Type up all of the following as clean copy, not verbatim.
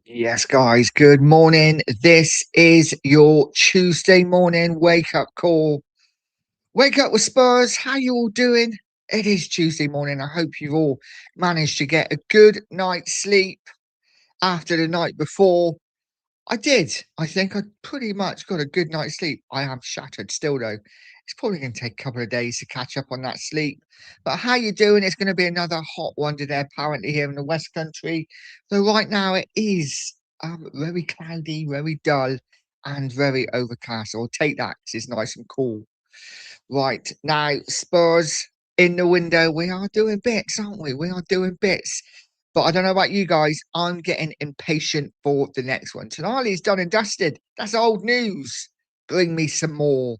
Yes, guys, good morning. This is your Tuesday morning wake up call. Wake up with Spurs. How you all doing? It is Tuesday morning. I hope you've all managed to get a good night's sleep after the night before. I did. I think I pretty much got a good night's sleep. I am shattered still though. It's probably going to take a couple of days to catch up on that sleep. But how you doing? It's going to be another hot one today, apparently here in the West Country. So right now it is very cloudy, very dull, and very overcast. I'll take that 'cause it's nice and cool. Right now, Spurs in the window. We are doing bits, aren't we? We are doing bits. But I don't know about you guys. I'm getting impatient for the next one. Tonali's done and dusted. That's old news. Bring me some more.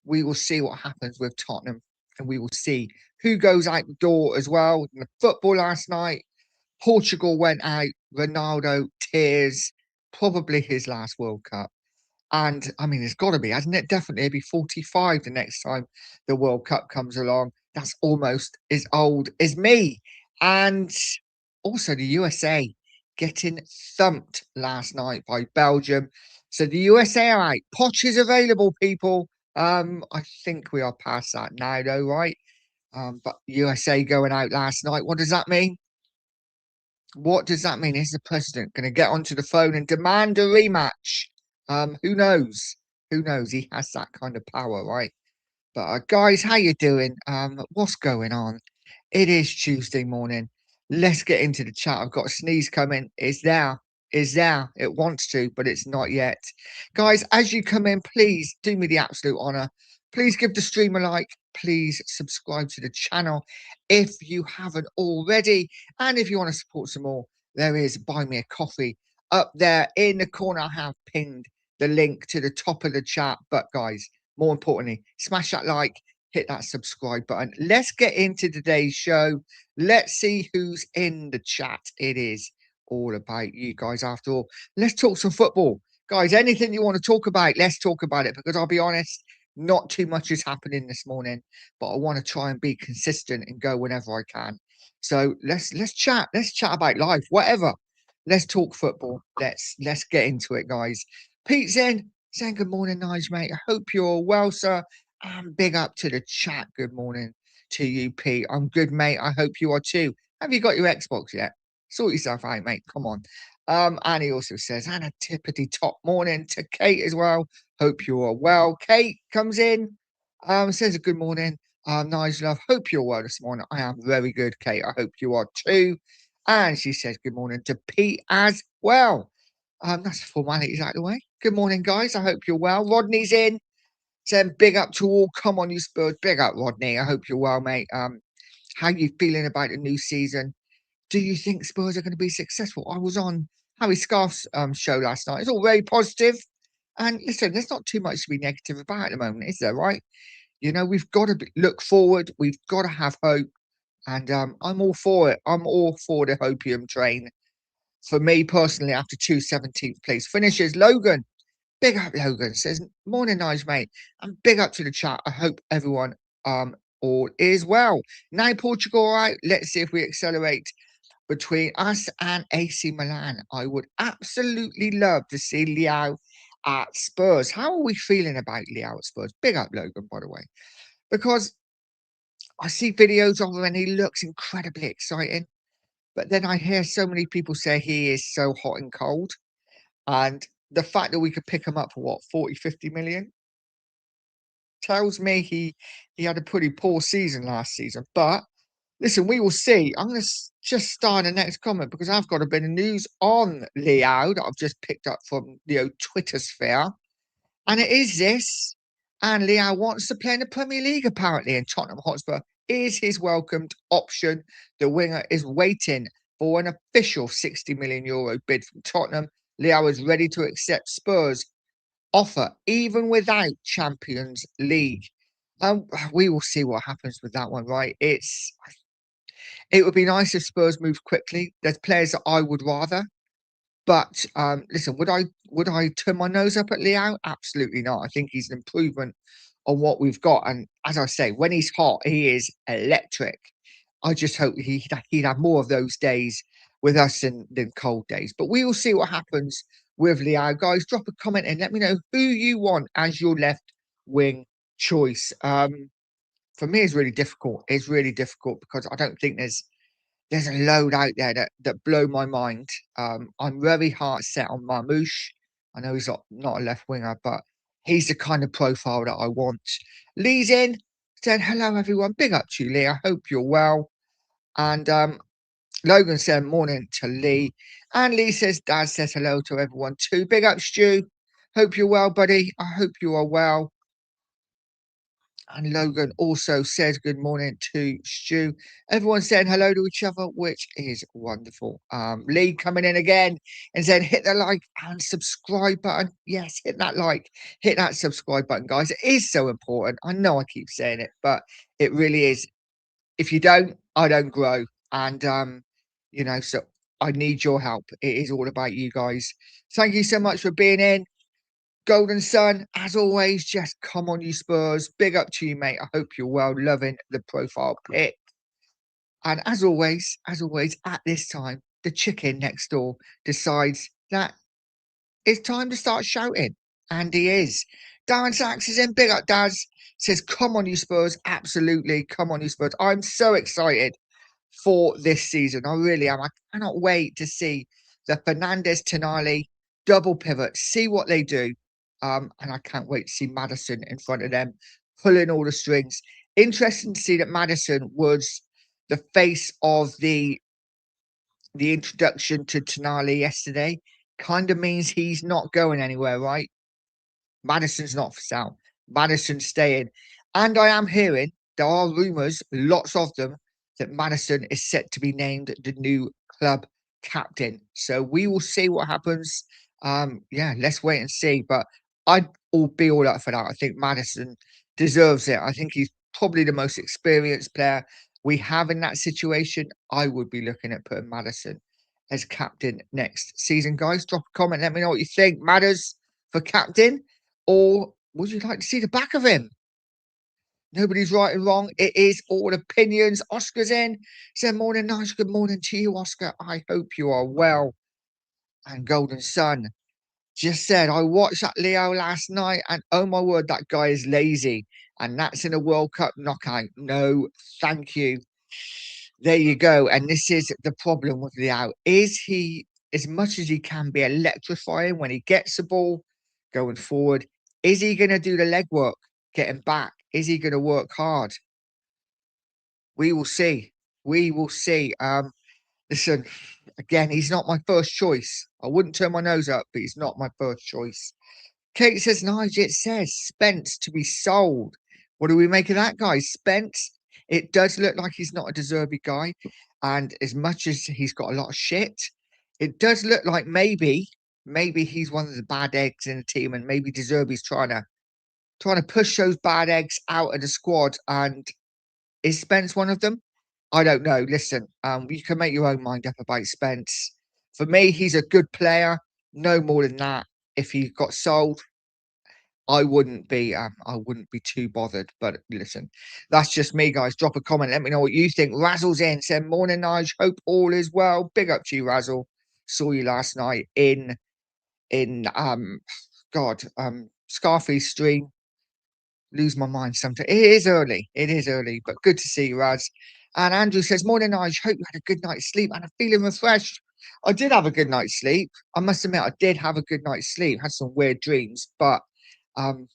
We will see what happens with Tottenham, and we will see who goes out the door as well. In the football last night, Portugal went out. Ronaldo tears, probably his last World Cup. And I mean, it's got to be, hasn't it? Definitely, it'll be 45 the next time the World Cup comes along. That's almost as old as me. And also the USA getting thumped last night by Belgium. So the USA are out. Poch is available, people. I think we are past that now, though, right? But USA going out last night. What does that mean? What does that mean? Is the president going to get onto the phone and demand a rematch? Who knows? Who knows? He has that kind of power, right? But guys, how you doing? What's going on? It is Tuesday morning. Let's get into the chat. I've got a sneeze coming. It's there. It's there. It wants to, but it's not yet. Guys, as you come in, please do me the absolute honor. Please give the stream a like. Please subscribe to the channel if you haven't already. And if you want to support some more, there is Buy Me a Coffee up there in the corner. I have pinned the link to the top of the chat. But guys, more importantly, smash that like, hit that subscribe button. Let's get into today's show. Let's see who's in the chat. It is all about you guys after all. Let's talk some football. Guys, anything you want to talk about, let's talk about it, because I'll be honest, not too much is happening this morning, but I want to try and be consistent and go whenever I can. So let's chat. Let's chat about life, whatever. Let's talk football. Let's get into it, guys. Pete's in, saying good morning, Nige, mate. I hope you're well, sir. And big up to the chat. Good morning to you, Pete. I'm good, mate. I hope you are too. Have you got your Xbox yet? Sort yourself out, mate. Come on. And he also says, and a tippity top morning to Kate as well. Hope you are well. Kate comes in, says a good morning. Nice love. Hope you're well this morning. I am very good, Kate. I hope you are too. And she says good morning to Pete as well. That's the formalities out of the way. Good morning, guys. I hope you're well. Rodney's in. Saying big up to all. Come on, you Spurs. Big up, Rodney. I hope you're well, mate. How you feeling about the new season? Do you think Spurs are going to be successful? I was on Harry Scarf's show last night. It's all very positive. And listen, there's not too much to be negative about at the moment, is there, right? You know, we've got to look forward. We've got to have hope. And I'm all for it. I'm all for the hopium train. For me personally, after two 17th place finishes, Logan, big up Logan, says, morning, nice mate. And big up to the chat. I hope everyone all is well. Now Portugal, all right. Let's see if we accelerate between us and AC Milan. I would absolutely love to see Liao at Spurs. How are we feeling about Liao at Spurs? Big up Logan, by the way, because I see videos of him and he looks incredibly exciting. But then I hear so many people say he is so hot and cold. And the fact that we could pick him up for what, 40, 50 million tells me he had a pretty poor season last season. But listen, we will see. I'm going to just start the next comment because I've got a bit of news on Leo that I've just picked up from Twitter sphere. And it is this. And Leo wants to play in the Premier League, apparently, and Tottenham Hotspur is his welcomed option. The winger is waiting for an official 60 million euro bid from Tottenham. Leo is ready to accept Spurs' offer, even without Champions League. We will see what happens with that one, right? It would be nice if Spurs moved quickly. There's players that I would rather. But listen, would I turn my nose up at Leo? Absolutely not. I think he's an improvement on what we've got. And as I say, when he's hot, he is electric. I just hope he'd have more of those days with us in the cold days. But we will see what happens with Leo. Guys, drop a comment and let me know who you want as your left wing choice. For me, it's really difficult. It's really difficult because I don't think there's a load out there that blow my mind. I'm very hard set on Marmoush. I know he's not a left winger, but he's the kind of profile that I want. Lee's in, said hello everyone. Big up to you, Lee. I hope you're well. And Logan said morning to Lee. And Lee says Dad says hello to everyone too. Big up, Stu. Hope you're well, buddy. I hope you are well. And Logan also says good morning to Stu. Everyone saying hello to each other, which is wonderful. Lee coming in again and said hit the like and subscribe button. Yes, hit that like, hit that subscribe button, guys. It is so important. I know I keep saying it, but it really is. If you don't, I don't grow. And so I need your help. It is all about you guys. Thank you so much for being in. Golden Sun, as always, just come on, you Spurs. Big up to you, mate. I hope you're well, loving the profile pic. And as always, at this time, the chicken next door decides that it's time to start shouting. And he is. Darren Sachs is in. Big up, Daz. Says, come on, you Spurs. Absolutely. Come on, you Spurs. I'm so excited for this season. I really am. I cannot wait to see the Fernandez Tonali double pivot, see what they do. And I can't wait to see Maddison in front of them, pulling all the strings. Interesting to see that Maddison was the face of the introduction to Tonali yesterday. Kind of means he's not going anywhere, right? Maddison's not for sale. Maddison's staying. And I am hearing, there are rumours, lots of them, that Maddison is set to be named the new club captain. So we will see what happens. Let's wait and see. But I'd be all up for that. I think Maddison deserves it. I think he's probably the most experienced player we have in that situation. I would be looking at putting Maddison as captain next season. Guys, drop a comment. Let me know what you think. Matters for captain, or would you like to see the back of him? Nobody's right and wrong. It is all opinions. Oscar's in. Said morning, nice. Good morning to you, Oscar. I hope you are well. And Golden Sun just said, I watched that Leo last night, and oh my word, that guy is lazy. And that's in a World Cup knockout. No, thank you. There you go. And this is the problem with Leo. Is he, as much as he can be electrifying when he gets the ball going forward, is he going to do the legwork getting back? Is he going to work hard? We will see. We will see. Listen, again, he's not my first choice. I wouldn't turn my nose up, but he's not my first choice. Kate says, Nigel, it says Spence to be sold. What do we make of that, guys? Spence, it does look like he's not a deserving guy. And as much as he's got a lot of shit, it does look like maybe he's one of the bad eggs in the team, and maybe De Zerbi's trying to push those bad eggs out of the squad. And is Spence one of them? I don't know. Listen, you can make your own mind up about Spence. For me, he's a good player. No more than that. If he got sold, I wouldn't be too bothered. But listen, that's just me, guys. Drop a comment. Let me know what you think. Razzle's in. Said morning, Nige. Hope all is well. Big up to you, Razzle. Saw you last night in Scarface stream. Lose my mind sometimes. It is early. It is early, but good to see you, Raz. And Andrew says, morning, Nige. Hope you had a good night's sleep and I'm feeling refreshed. I did have a good night's sleep. I must admit, I did have a good night's sleep. Had some weird dreams, but I'm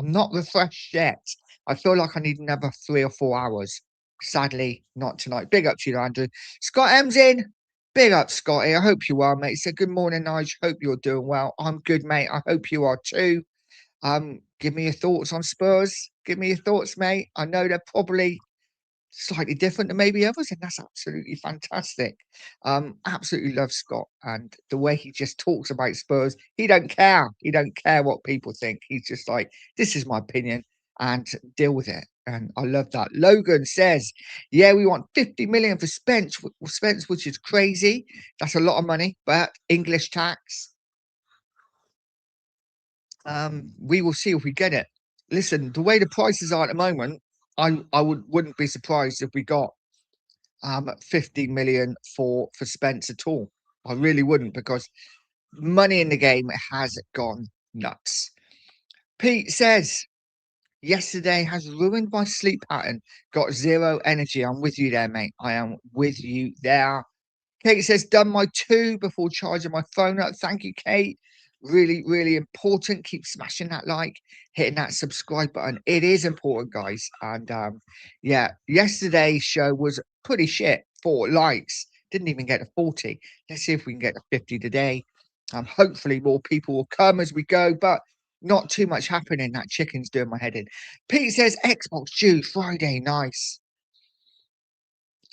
not refreshed yet. I feel like I need another 3 or 4 hours. Sadly, not tonight. Big up to you, Andrew. Scott M's in. Big up, Scotty. I hope you are, mate. So good morning, Nige. Hope you're doing well. I'm good, mate. I hope you are too. Give me your thoughts on Spurs. Give me your thoughts, mate. I know they're probably slightly different to maybe others, and that's absolutely fantastic. Absolutely love Scott and the way he just talks about Spurs. He don't care. He don't care what people think. He's just like, this is my opinion and deal with it. And I love that. Logan says, yeah, we want 50 million for Spence, which is crazy. That's a lot of money, but English tax. We will see if we get it. Listen, the way the prices are at the moment, I wouldn't be surprised if we got 50 million for Spence at all. I really wouldn't, because money in the game has gone nuts. Pete says, yesterday has ruined my sleep pattern. Got zero energy. I'm with you there, mate. I am with you there. Kate says, done my 2 before charging my phone up. Thank you, Kate. Really, really important. Keep smashing that like, hitting that subscribe button. It is important, guys. And yeah, yesterday's show was pretty shit. 4 likes. Didn't even get to 40. Let's see if we can get to 50 today. Hopefully more people will come as we go, but not too much happening. That chicken's doing my head in. Pete says, Xbox due Friday. Nice.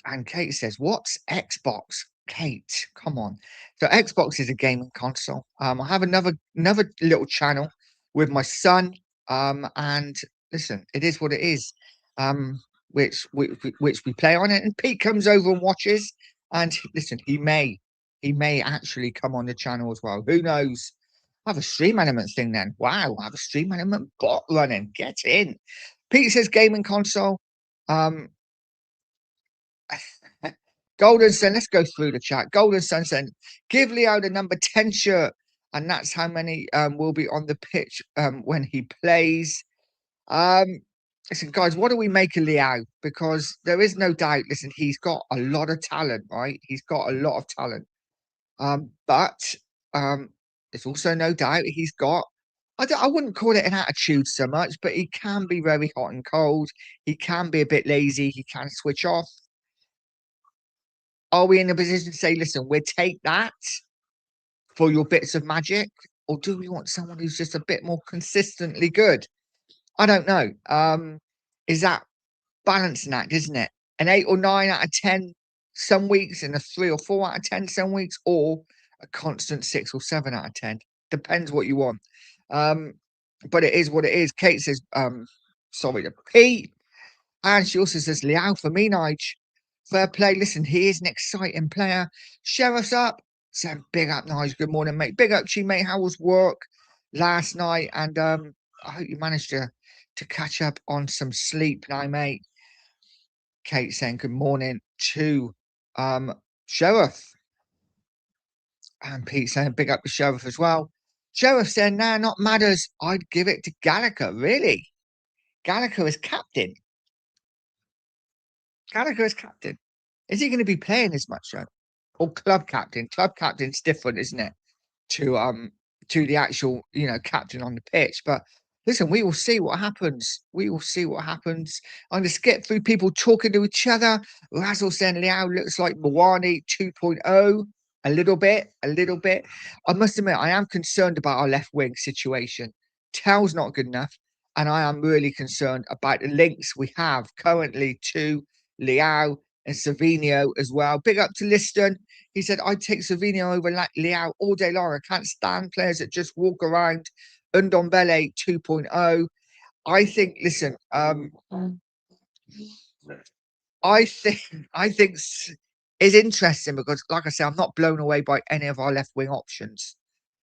And Kate says, what's Xbox? Kate, come on. So Xbox is a gaming console. I have another little channel with my son. And listen, it is what it is. Which we play on it. And Pete comes over and watches. And listen, he may actually come on the channel as well. Who knows? I have a stream element thing then. Wow, I have a stream element bot running. Get in. Pete says gaming console. Golden Sun, let's go through the chat. Golden Sun said, give Leo the number 10 shirt, and that's how many will be on the pitch when he plays. Listen, guys, what do we make of Leo? Because there is no doubt, listen, he's got a lot of talent, right? He's got a lot of talent. But there's also no doubt he's got, I wouldn't call it an attitude so much, but he can be very hot and cold. He can be a bit lazy. He can switch off. Are we in a position to say, listen, we'll take that for your bits of magic? Or do we want someone who's just a bit more consistently good? I don't know. Is that balancing act, isn't it? An 8 or 9 out of 10 some weeks, and a 3 or 4 out of 10 some weeks, or a constant 6 or 7 out of 10. Depends what you want. But it is what it is. Kate says, sorry to Pete. And she also says, Liao for me, Nige. Fair play. Listen, he is an exciting player. Sheriff's up. So big up, Nige. Good morning, mate. Big up to you, mate. How was work last night? And I hope you managed to catch up on some sleep now, mate. Kate saying good morning to Sheriff. And Pete saying big up to Sheriff as well. Sheriff saying, nah, not matters. I'd give it to Gallagher. Really? Gallagher is captain. Gallagher is captain. Is he going to be playing as much though? Or club captain? Club captain's different, isn't it? To the actual, captain on the pitch. But listen, we will see what happens. We will see what happens. I'm going to skip through people talking to each other. Razzle saying Liao looks like Mawani 2.0. A little bit. I must admit, I am concerned about our left wing situation. Tell's not good enough. And I am really concerned about the links we have currently to Liao and Savinho as well. Big up to Liston. He said, I'd take Savinho over Liao all day long. I can't stand players that just walk around. Ndombele 2.0. I think, listen, I think it's interesting because, like I say, I'm not blown away by any of our left wing options.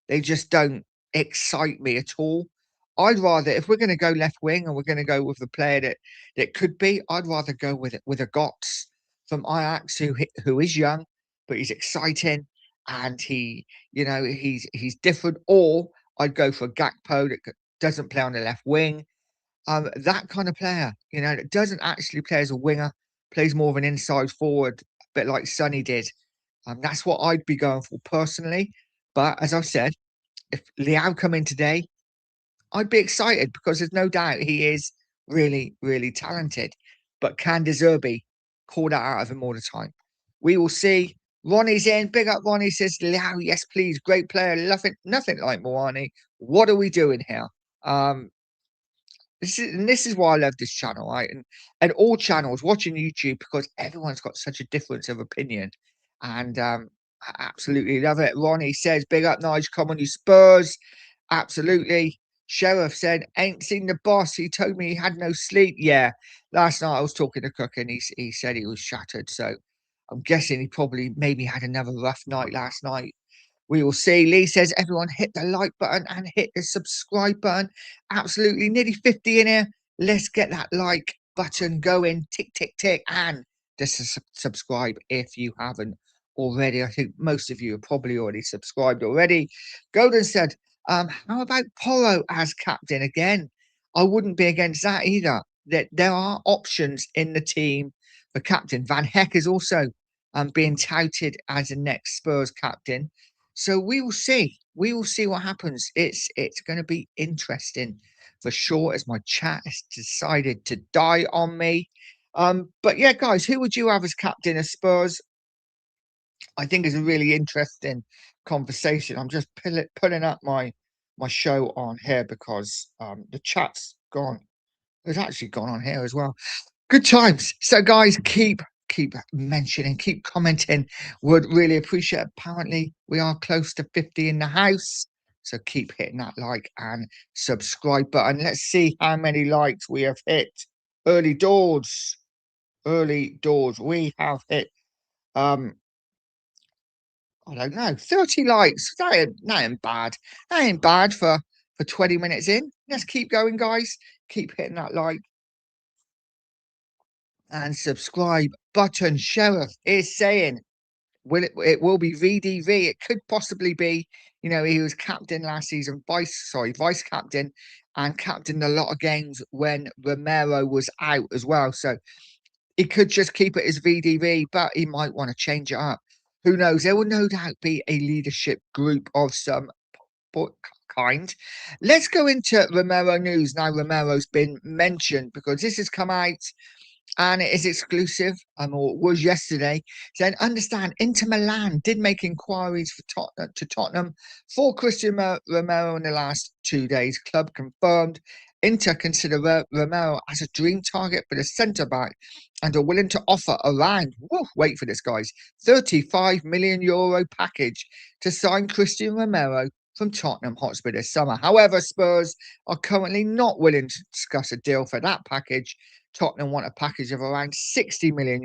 They just don't excite me at all. I'd rather, if we're going to go left wing and we're going to go with the player that could be, I'd rather go with a Gotts from Ajax who is young, but he's exciting and he's different. Or I'd go for Gakpo that doesn't play on the left wing. That kind of player, that doesn't actually play as a winger, plays more of an inside forward, a bit like Sonny did. That's what I'd be going for personally. But as I've said, if Liao come in today, I'd be excited because there's no doubt he is really, really talented. But can De Zerbi call that out of him all the time? We will see. Ronnie's in. Big up, Ronnie says, Liao, yes, please. Great player. Nothing like Moani. What are we doing here? This is why I love this channel, right? And all channels watching YouTube, because everyone's got such a difference of opinion. And I absolutely love it. Ronnie says, big up, Nige, come on, you Spurs. Absolutely. Sheriff said, ain't seen the boss. He told me he had no sleep. Yeah. Last night I was talking to Cook and he said he was shattered. So I'm guessing he probably maybe had another rough night last night. We will see. Lee says, everyone hit the like button and hit the subscribe button. Absolutely. Nearly 50 in here. Let's get that like button going. Tick, tick, tick. And just to subscribe if you haven't already. I think most of you are probably already subscribed already. Golden said, how about Porro as captain again? I wouldn't be against that either. That there are options in the team for captain. Van Heck is also being touted as the next Spurs captain. So we will see. We will see what happens. It's going to be interesting for sure, as my chat has decided to die on me. But yeah, guys, who would you have as captain of Spurs? I think it's a really interesting conversation. I'm just pulling up my show on here because the chat's gone. It's actually gone on here as well. Good times. So, guys, keep mentioning, keep commenting. Would really appreciate it. Apparently, we are close to 50 in the house. So keep hitting that like and subscribe button. Let's see how many likes we have hit. Early doors. Early doors. We have hit I don't know, 30 likes. That ain't bad. That ain't bad for 20 minutes in. Let's keep going, guys. Keep hitting that like and subscribe button. Sheriff is saying, it will be VDV. It could possibly be, he was captain last season, vice captain, and captained a lot of games when Romero was out as well. So he could just keep it as VDV, but he might want to change it up. Who knows? There will no doubt be a leadership group of some kind. Let's go into Romero news now. Romero's been mentioned because this has come out and it is exclusive, or was yesterday. Saying, understand, Inter Milan did make inquiries to Tottenham for Christian Romero in the last 2 days. Club confirmed Inter consider Romero as a dream target for the centre back and are willing to offer around, wait for this, guys, €35 million package to sign Christian Romero from Tottenham Hotspur this summer. However, Spurs are currently not willing to discuss a deal for that package. Tottenham want a package of around €60 million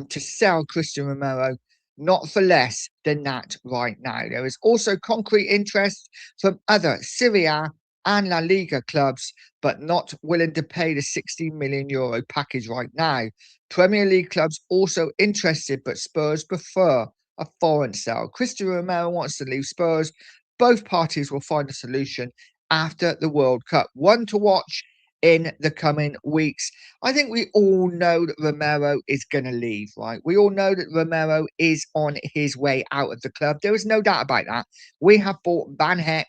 to sell Christian Romero, not for less than that right now. There is also concrete interest from other Serie A and La Liga clubs, but not willing to pay the €60 million package right now. Premier League clubs also interested, but Spurs prefer a foreign sale. Christian Romero wants to leave Spurs. Both parties will find a solution after the World Cup. One to watch in the coming weeks. I think we all know that Romero is going to leave, right? We all know that Romero is on his way out of the club. There is no doubt about that. We have bought Van Heck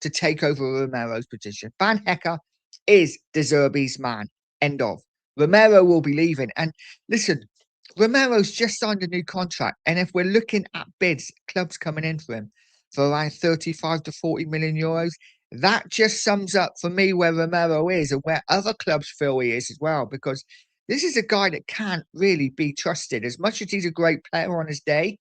to take over Romero's position. Van Hecker is De Zerbi's man. End of. Romero will be leaving. And listen, Romero's just signed a new contract. And if we're looking at bids, clubs coming in for him for around 35 to 40 million euros, that just sums up for me where Romero is and where other clubs feel he is as well, because this is a guy that can't really be trusted. As much as he's a great player on his day,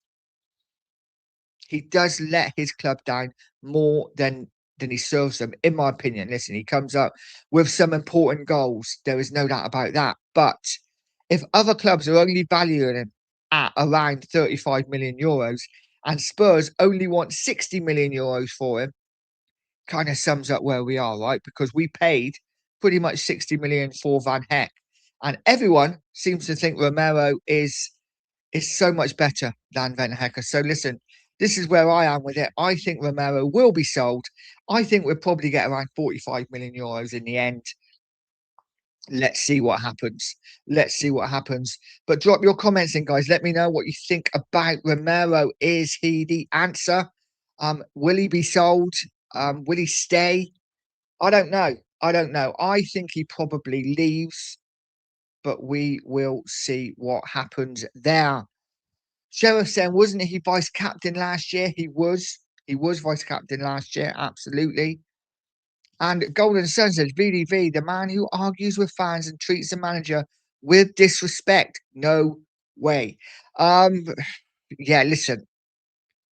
he does let his club down more than he serves them, in my opinion. Listen, he comes up with some important goals. There is no doubt about that. But if other clubs are only valuing him at around 35 million euros and Spurs only want 60 million euros for him, kind of sums up where we are, right? Because we paid pretty much 60 million for Van Heck, and everyone seems to think Romero is so much better than Van Heck. So listen, this is where I am with it. I think Romero will be sold. I think we'll probably get around 45 million euros in the end. Let's see what happens. Let's see what happens. But drop your comments in, guys. Let me know what you think about Romero. Is he the answer? Will he be sold? Will he stay? I don't know. I don't know. I think he probably leaves, but we will see what happens there. Sheriff saying, wasn't he vice captain last year? He was. He was vice captain last year. Absolutely. And Golden Sun says, VDV, the man who argues with fans and treats the manager with disrespect. No way. Yeah, listen,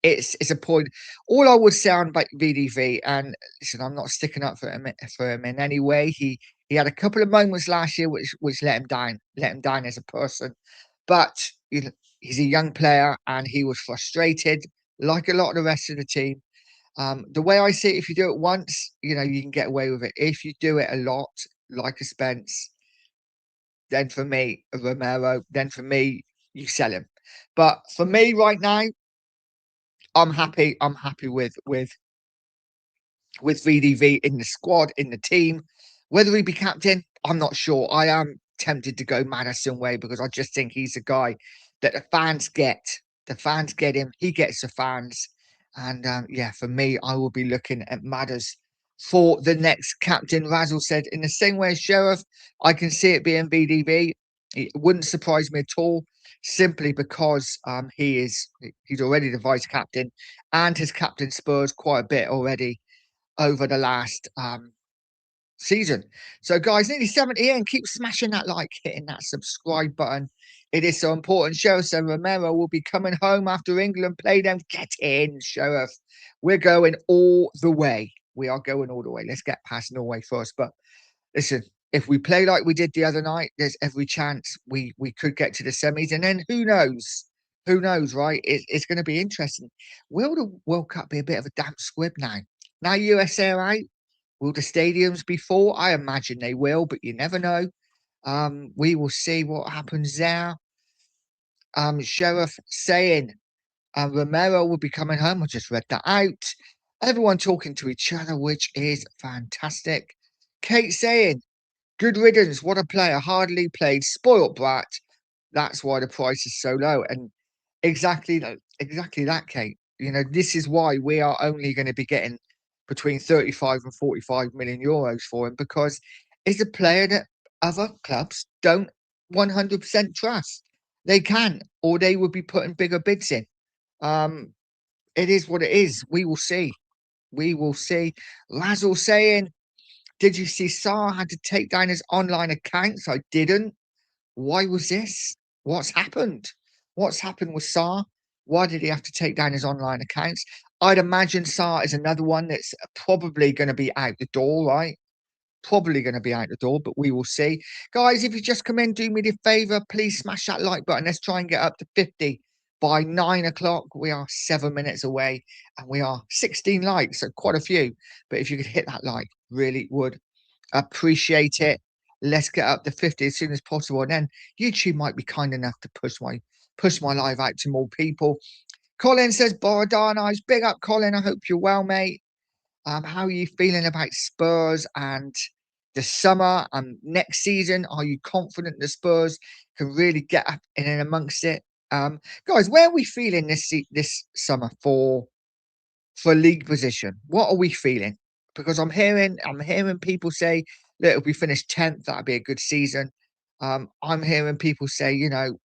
it's a point. All I would say on VDV, and listen, I'm not sticking up for him in any way. He had a couple of moments last year which let him down as a person. But he's a young player and he was frustrated, like a lot of the rest of the team. The way I see it, if you do it once, you can get away with it. If you do it a lot, like a Spence, then for me, Romero, then for me, you sell him. But for me right now, I'm happy. I'm happy with VDV in the squad, in the team. Whether he be captain, I'm not sure. I am tempted to go Madison way because I just think he's a guy that the fans get. The fans get him. He gets the fans. And yeah, for me, I will be looking at Madders for the next captain. Razzle said, in the same way as Sheriff, I can see it being VDV. It wouldn't surprise me at all, simply because he's already the vice captain and has captained Spurs quite a bit already over the last season. So, guys, nearly 70 in. Keep smashing that like, hitting that subscribe button. It is so important. Sheriff said Romero will be coming home after England play them. Get in, Sheriff. We're going all the way. We are going all the way. Let's get past Norway first. But listen, if we play like we did the other night, there's every chance we could get to the semis. And then who knows? Who knows, right? It's going to be interesting. Will the World Cup be a bit of a damp squib now? Now USA are out, will the stadiums be full? I imagine they will, but you never know. We will see what happens there. Sheriff saying Romero will be coming home. I just read that out. Everyone talking to each other, which is fantastic. Kate saying, good riddance. What a player. Hardly played. Spoilt brat. That's why the price is so low. And exactly that, Kate. You know, this is why we are only going to be getting between 35 and 45 million euros for him, because it's a player that other clubs don't 100% trust. They can, or they would be putting bigger bids in. It is what it is. We will see. We will see. Razzle saying, did you see Saar had to take down his online accounts? I didn't. Why was this? What's happened? What's happened with Saar? Why did he have to take down his online accounts? I'd imagine Saar is another one that's probably going to be out the door, right? Probably going to be out the door, but we will see. Guys, if you just come in, do me the favor, please smash that like button. Let's try and get up to 50 by 9 o'clock. We are 7 minutes away and we are 16 likes, so quite a few. But if you could hit that like, really would appreciate it. Let's get up to 50 as soon as possible. And then YouTube might be kind enough to push my live out to more people. Colin says, Borodani's, big up, Colin. I hope you're well, mate. How are you feeling about Spurs and the summer and next season? Are you confident the Spurs can really get up in and amongst it? Guys, where are we feeling this summer for league position? What are we feeling? Because I'm hearing people say that if we finish 10th, that'd be a good season. I'm hearing people say, you know,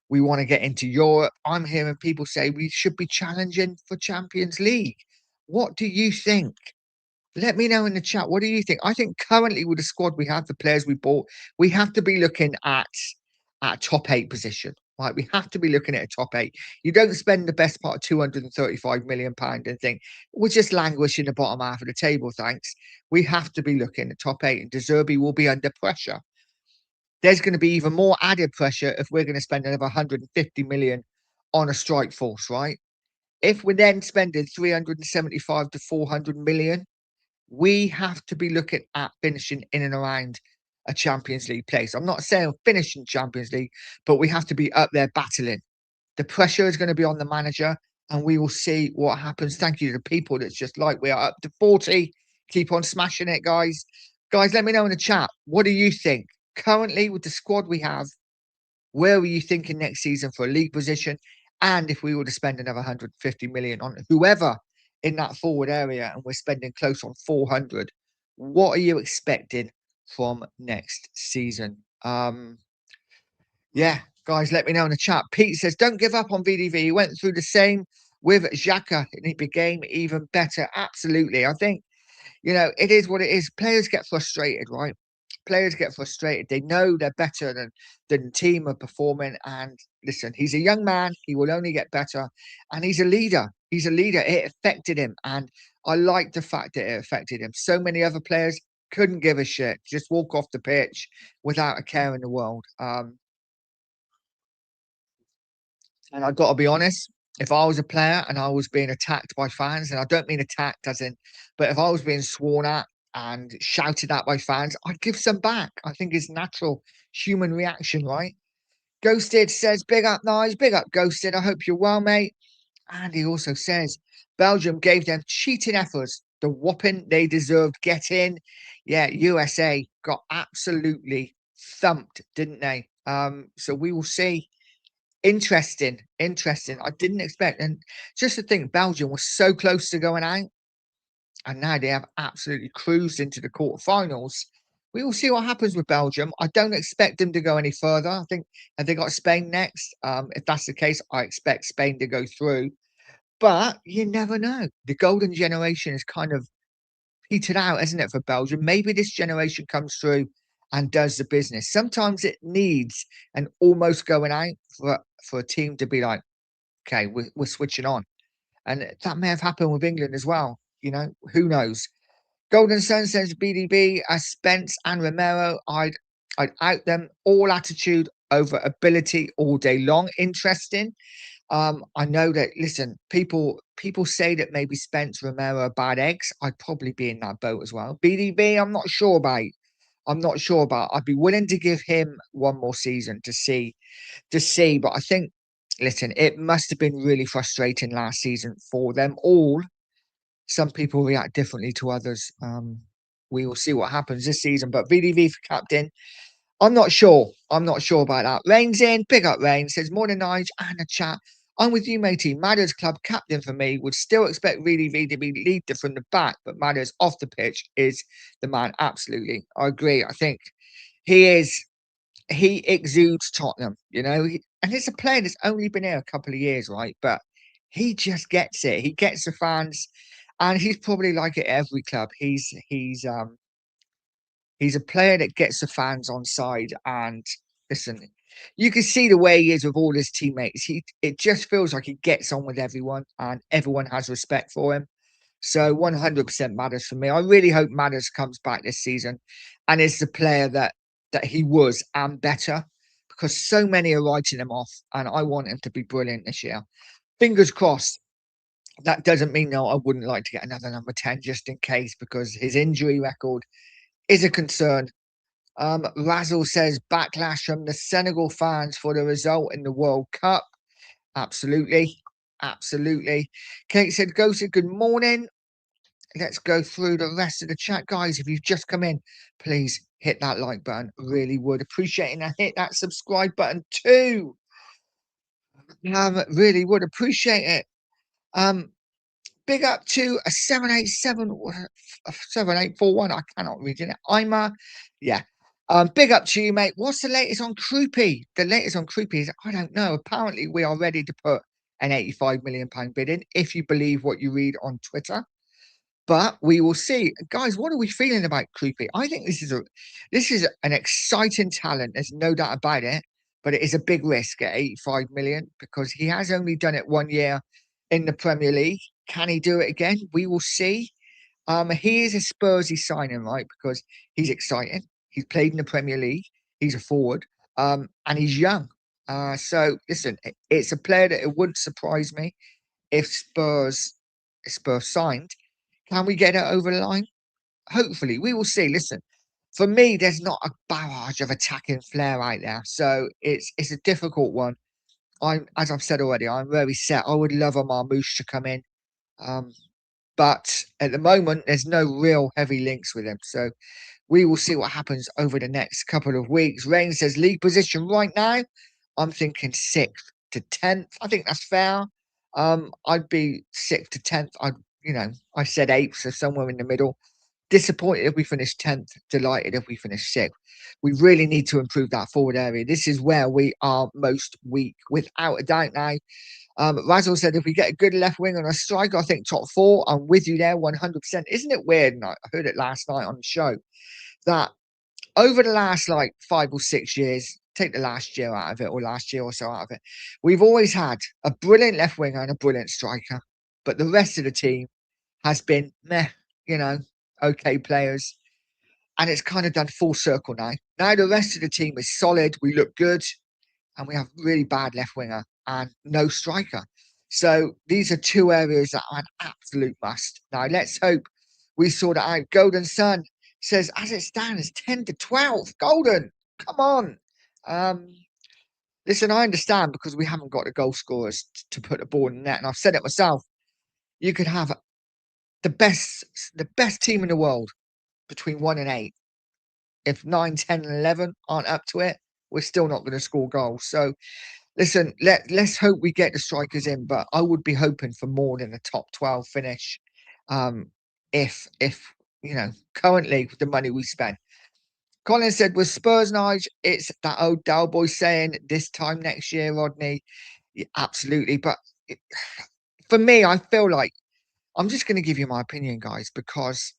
we want to get into Europe. I'm hearing people say we should be challenging for Champions League. What do you think? Let me know in the chat. What do you think? I think currently with the squad we have, the players we bought, we have to be looking at top 8 position. Right, we have to be looking at a top 8. You don't spend the best part of £235 million and think we'll just languish in the bottom half of the table. Thanks. We have to be looking at top 8, and De Zerbi will be under pressure. There's going to be even more added pressure if we're going to spend another 150 million on a strike force. Right, if we're then spending 375 to 400 million, we have to be looking at finishing in and around a Champions League place. I'm not saying finishing Champions League, but we have to be up there battling. The pressure is going to be on the manager, and we will see what happens. Thank you to the people that's just like, we are up to 40. Keep on smashing it, guys. Guys, let me know in the chat. What do you think? Currently, with the squad we have, where were you thinking next season for a league position? And if we were to spend another 150 million on whoever in that forward area, and we're spending close on 400, what are you expecting from next season? Yeah, guys, let me know in the chat. Pete says, don't give up on VDV. He went through the same with Xhaka and he became even better. Absolutely. I think, you know, it is what it is. Players get frustrated, right? Players get frustrated. They know they're better than the team are performing. And listen, he's a young man. He will only get better. And he's a leader. He's a leader. It affected him. And I like the fact that it affected him. So many other players couldn't give a shit. Just walk off the pitch without a care in the world. And I've got to be honest, if I was a player and I was being attacked by fans, and I don't mean attacked as in, but if I was being sworn at, and shouted at by fans, I'd give some back. I think it's natural human reaction, right? Ghosted says, big up, Nige, big up, Ghosted. I hope you're well, mate. And he also says, Belgium gave them cheating efforts, the whopping they deserved getting. Yeah, USA got absolutely thumped, didn't they? So we will see. Interesting, interesting. I didn't expect, and just to think, Belgium was so close to going out, and now they have absolutely cruised into the quarterfinals. We will see what happens with Belgium. I don't expect them to go any further. I think have they got Spain next? If that's the case, I expect Spain to go through. But you never know. The golden generation is kind of petered out, isn't it, for Belgium? Maybe this generation comes through and does the business. Sometimes it needs an almost going out for a team to be like, okay, we're switching on. And that may have happened with England as well. You know, who knows? Golden Sun says BDB as Spence and Romero. I'd out them all attitude over ability all day long. Interesting. I know that listen, people say that maybe Spence Romero are bad eggs. I'd probably be in that boat as well. BDB, I'm not sure about. I'm not sure about. I'd be willing to give him one more season to see, but I think listen, it must have been really frustrating last season for them all. Some people react differently to others. We will see what happens this season. But VDV for captain, I'm not sure. I'm not sure about that. Rain's in. Big up, Rain. Says, morning, Nige, and a chat. I'm with you, matey. Matters club captain for me. Would still expect VDV to be leader from the back, but Matters off the pitch is the man. Absolutely. I agree. I think he is. He exudes Tottenham, you know, and it's a player that's only been here a couple of years, right? But he just gets it. He gets the fans, and he's probably like at every club. He's a player that gets the fans on side. And listen, you can see the way he is with all his teammates. It just feels like he gets on with everyone, and everyone has respect for him. So 100% Matters for me. I really hope Matters comes back this season and is the player that he was and better, because so many are writing him off, and I want him to be brilliant this year. Fingers crossed. That doesn't mean no, I wouldn't like to get another number 10 just in case, because his injury record is a concern. Razzle says backlash from the Senegal fans for the result in the World Cup. Absolutely. Absolutely. Kate said, Ghosted, good morning. Let's go through the rest of the chat. Guys, if you've just come in, please hit that like button. Really would appreciate it. And hit that subscribe button too. Really would appreciate it. Big up to a 7841. I cannot read it. Yeah. Big up to you, mate. What's the latest on Croupy? The latest on Croupy is I don't know. Apparently, we are ready to put an £85 million bid in, if you believe what you read on Twitter. But we will see. Guys, what are we feeling about Creepy? I think this is an exciting talent. There's no doubt about it. But it is a big risk at 85 million, because he has only done it 1 year in the Premier League. Can he do it again? We will see. He is a Spursy signing, right? Because he's exciting. He's played in the Premier League. He's a forward. And he's young. So listen, it's a player that it wouldn't surprise me if Spurs signed. Can we get it over the line? Hopefully, we will see. Listen, for me, there's not a barrage of attacking flair out there, so it's a difficult one. As I've said already, I'm very set. I would love a Marmouche to come in, but at the moment, there's no real heavy links with him. So we will see what happens over the next couple of weeks. Rain says league position right now. I'm thinking 6th to 10th. I think that's fair. I'd be 6th to 10th. I said 8th, so somewhere in the middle. Disappointed if we finish 10th, delighted if we finish 6th. We really need to improve that forward area. This is where we are most weak, without a doubt now. Razzle said if we get a good left wing and a striker, I think top 4. I'm with you there 100%. Isn't it weird? And I heard it last night on the show, that over the last like 5 or 6 years, take the last year out of it, or last year or so out of it, we've always had a brilliant left winger and a brilliant striker, but the rest of the team has been meh, okay players, and it's kind of done full circle now. Now the rest of the team is solid, we look good, and we have really bad left winger and no striker. So these are 2 areas that are an absolute must. Now let's hope We saw that out. Golden Sun says, as it stands, 10-12. Golden, come on. Um, Listen, I understand because we haven't got the goal scorers to put the ball in the net, and I've said it myself. You could have the best team in the world between 1 and 8. If 9, 10, and 11 aren't up to it, we're still not going to score goals. So listen, let's hope we get the strikers in, but I would be hoping for more than a top 12 finish. If currently with the money we spend. Colin said, with Spurs, Nige, it's that old Dal boy saying this time next year, Rodney. Yeah, absolutely. But for me, I feel like I'm just going to give you my opinion, guys, because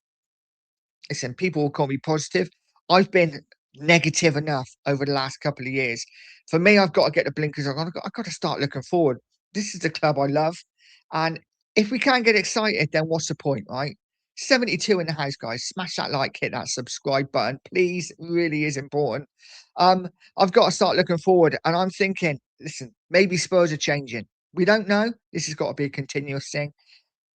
listen, people will call me positive. I've been negative enough over the last couple of years. For me, I've got to get the blinkers on. I've got to start looking forward. This is the club I love. And if we can't get excited, then what's the point, right? 72 in the house, guys. Smash that like, hit that subscribe button. Please, really is important. I've got to start looking forward. And I'm thinking, listen, maybe Spurs are changing. We don't know. This has got to be a continuous thing.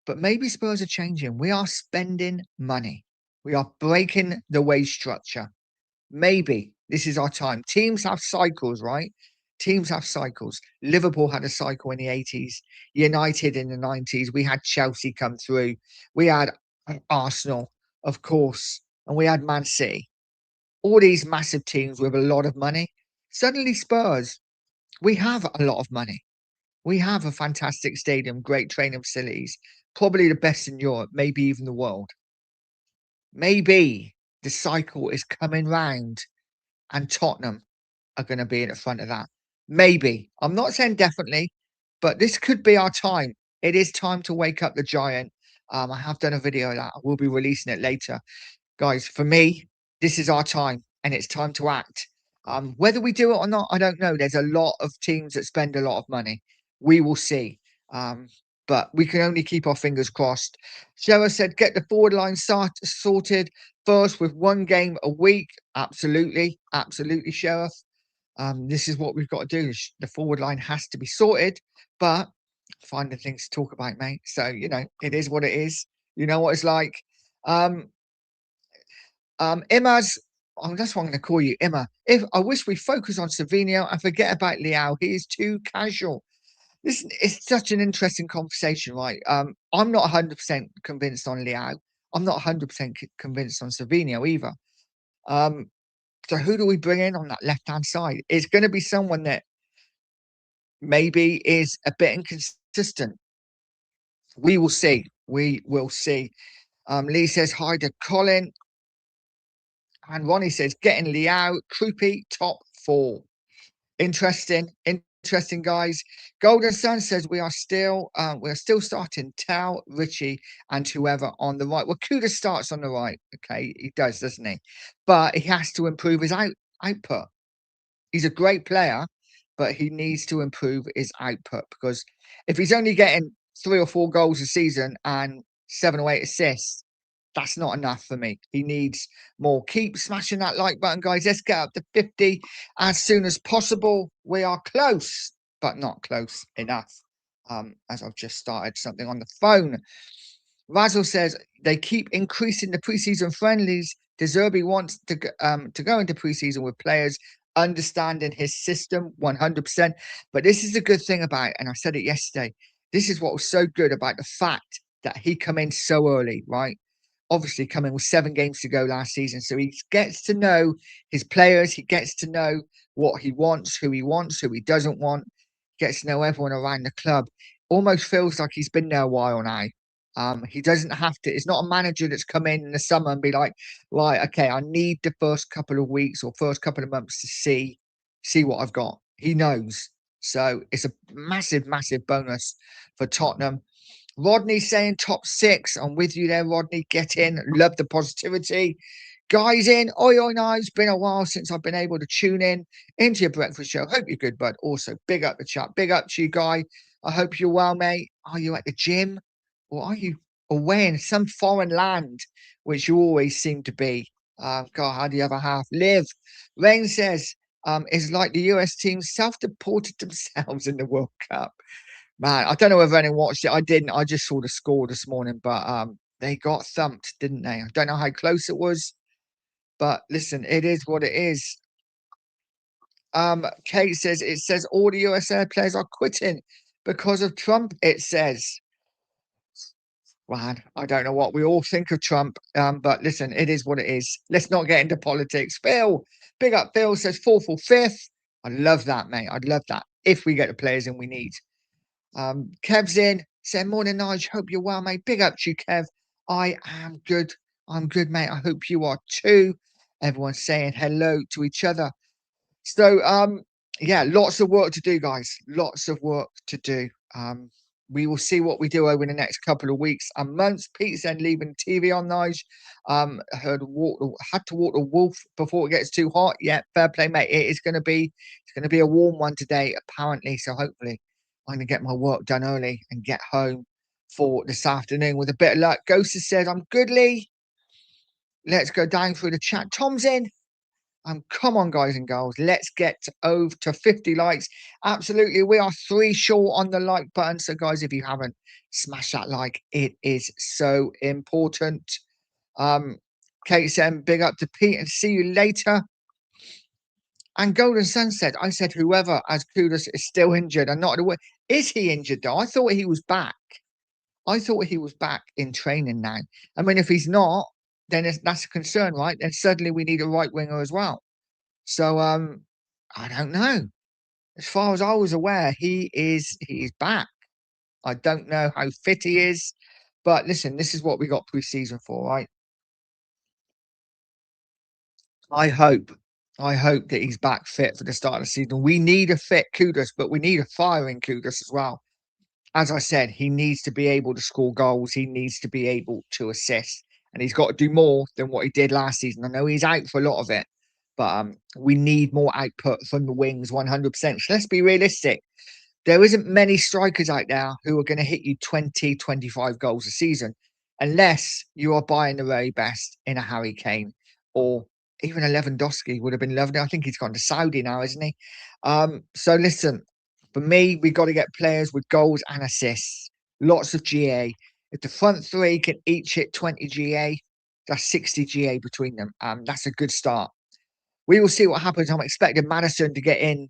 But maybe Spurs are changing. We are spending money. We are breaking the wage structure. Maybe this is our time. Teams have cycles, right? Teams have cycles. Liverpool had a cycle in the 80s, United in the 90s. We had Chelsea come through. We had Arsenal, of course, and we had Man City. All these massive teams with a lot of money. Suddenly, Spurs, we have a lot of money. We have a fantastic stadium, great training facilities, probably the best in Europe, maybe even the world. Maybe the cycle is coming round and Tottenham are going to be in the front of that. Maybe. I'm not saying definitely, but this could be our time. It is time to wake up the giant. I have done a video of that. I will be releasing it later. Guys, for me, this is our time and it's time to act. Whether we do it or not, I don't know. There's a lot of teams that spend a lot of money. We will see. But we can only keep our fingers crossed. Shera said, get the forward line sorted first with one game a week. Absolutely. Absolutely, Sheriff. This is what we've got to do. The forward line has to be sorted, but finding things to talk about, mate. So, it is what it is. You know what it's like. Imaz, that's what I'm going to call you, Imma. If I wish we focus on Savinho and forget about Leao, he is too casual. Listen, it's such an interesting conversation, right? I'm not 100% convinced on Leao. I'm not 100% convinced on Savinho either. So who do we bring in on that left-hand side? It's going to be someone that maybe is a bit inconsistent. We will see. We will see. Lee says hi to Colin. And Ronnie says, getting Leao, Krupi, top 4. Interesting, guys. Golden Sun says we're still starting Tao, Richie, and whoever on the right. Well, Kuda starts on the right. Okay, he does, doesn't he? But he has to improve his output. He's a great player, but he needs to improve his output because if he's only getting 3 or 4 goals a season and 7 or 8 assists, that's not enough for me. He needs more. Keep smashing that like button, guys. Let's get up to 50 as soon as possible. We are close, but not close enough. As I've just started something on the phone. Razzle says they keep increasing the preseason friendlies. De Zerbi wants to go into preseason with players understanding his system 100%. But this is the good thing about it, and I said it yesterday. This is what was so good about the fact that he come in so early, right? Obviously coming with 7 games to go last season. So he gets to know his players. He gets to know what he wants, who he doesn't want. Gets to know everyone around the club. Almost feels like he's been there a while now. He doesn't have to. It's not a manager that's come in the summer and be like, right, okay, I need the first couple of weeks or first couple of months to see what I've got. He knows. So it's a massive, massive bonus for Tottenham. Rodney saying top 6. I'm with you there, Rodney. Get in. Love the positivity. Guys in. Oi, oi, no. It's been a while since I've been able to tune in into your breakfast show. Hope you're good, bud. Also, big up the chat. Big up to you, Guy. I hope you're well, mate. Are you at the gym? Or are you away in some foreign land, which you always seem to be? God, how the other half live? Rain says, it's like the US team self-deported themselves in the World Cup. Man, I don't know whether anyone watched it. I didn't. I just saw the score this morning. But They got thumped, didn't they? I don't know how close it was, but listen, it is what it is. Kate says it says all the USA players are quitting because of Trump. It says, man, I don't know what we all think of Trump. But listen, it is what it is. Let's not get into politics. Phil, big up. Phil says fourth or fifth. I love that, mate. I'd love that if we get the players in we need. Kev's in. Said morning, Nige. Hope you're well, mate. Big up to you, Kev. I am good. I'm good, mate. I hope you are too. Everyone's saying hello to each other. So, yeah, lots of work to do, guys. Lots of work to do. We will see what we do over the next couple of weeks and months. Pete's then leaving TV on, Nige. Had to walk the wolf before it gets too hot. Yeah, fair play, mate. It's gonna be a warm one today, apparently. So hopefully, I'm gonna get my work done early and get home for this afternoon with a bit of luck. Ghost has said, "I'm goodly." Let's go down through the chat. Tom's in. Come on, guys and girls, let's get over to 50 likes. Absolutely, we are 3 short on the like button. So, guys, if you haven't, smash that like. It is so important. KSM, big up to Pete and see you later. And Golden Sunset, I said whoever as Kudus is still injured and not aware. Is he injured though? I thought he was back. I thought he was back in training now. I mean, if he's not, then that's a concern, right? Then suddenly we need a right winger as well. So I don't know. As far as I was aware, he is back. I don't know how fit he is, but listen, this is what we got pre-season for, right? I hope, I hope that he's back fit for the start of the season. We need a fit Kudus, but we need a firing Kudus as well. As I said, he needs to be able to score goals. He needs to be able to assist, and he's got to do more than what he did last season. I know he's out for a lot of it, but we need more output from the wings, 100%. So let's be realistic. There isn't many strikers out there who are going to hit you 20, 25 goals a season, unless you are buying the very best in a Harry Kane or even a Lewandowski would have been lovely. I think he's gone to Saudi now, isn't he? So listen, for me, we got to get players with goals and assists, lots of GA. If the front three can each hit 20 GA, that's 60 GA between them. That's a good start. We will see what happens. I'm expecting Madison to get in